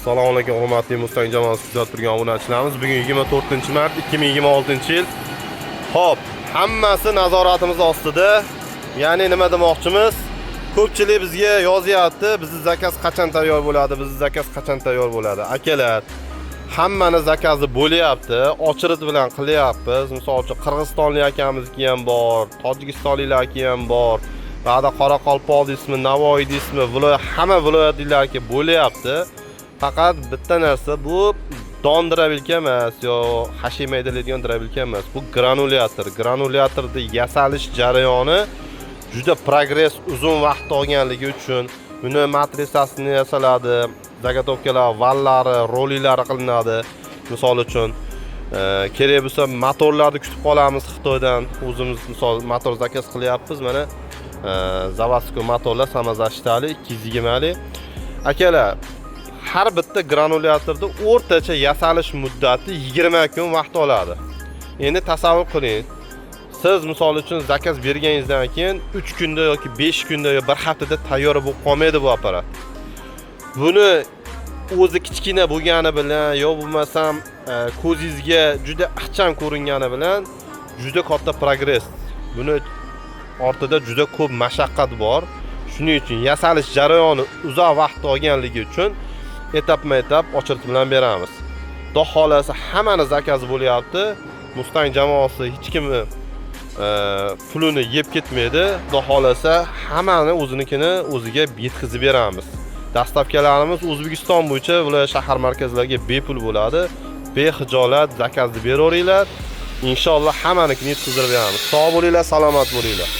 Assalomu alaykum hurmatli Mustang jamoasi kuzatib turgan obunachilarimiz. Bugun 24-mart 2026-yil. Xo'p, hammasi nazoratimiz ostida. Ya'ni nima demoqchimiz? Ko'pchilik bizga yozyapti, bizning zakaz qachon tayyor bo'ladi, bizning zakaz qachon tayyor bo'ladi. Akalar, hammani zakazi bo'lyapti, ochirit bilan qilyapmiz. Misol uchun Qirg'izistonlik akamizniki ham bor, Tojikistonliklarki ham bor. Ba'da Qoraqalpoq ismi, Navoiy ismi, hamma viloyatlarga bo'lyapti. Faqat bitta narsa, bu dondirabilka emas, yo hashima ediladigan dirabilka emas. Bu granulyator. Granulyatorda yasalish jarayoni juda progress uzun vaqt olganligi uchun buni matrisasini yasaladi, zagotovkalar, vallari, rolilari qilinadi. Misol uchun kerak bo'lsa motorlarni kutib qolamiz Xitoydan. O'zimiz misol motor zakaz qilyapmiz. Mana zavadskiy motorlar samazashtali 220 lik. Akalar, har bitta granulyatorda o'rtacha yasalish muddati 20 kun vaqt oladi. Endi tasavvur qiling. Siz misol uchun zakaz berganingizdan keyin 3 kunda yoki 5 kunda yoki 1 haftada tayyor bo'lib qolmaydi bu apparat. Buni o'zi kichkina bo'lgani bilan yo bo'lmasam ko'zingizga juda ixcham ko'ringani bilan juda katta progress. Buni ortida juda ko'p mashaqqat bor. Shuning uchun yasalish jarayoni uzoq vaqt olganligi uchun etap-etap ochirit bilan beramiz. Xudo xolasa hammani zakazi bo'lyapti. Mustang jamoasi hech kimni pulini yeb ketmaydi. Xudo xolasa hammani o'zinikini o'ziga yetkazib beramiz. Dastavkalarimiz O'zbekiston bo'yicha viloyat shahar markazlariga bepul bo'ladi. Bexijolat zakazni beraveringlar. Inshaalloh hammanikini yetkazib beramiz. Sog' bo'linglar, salomat bo'linglar.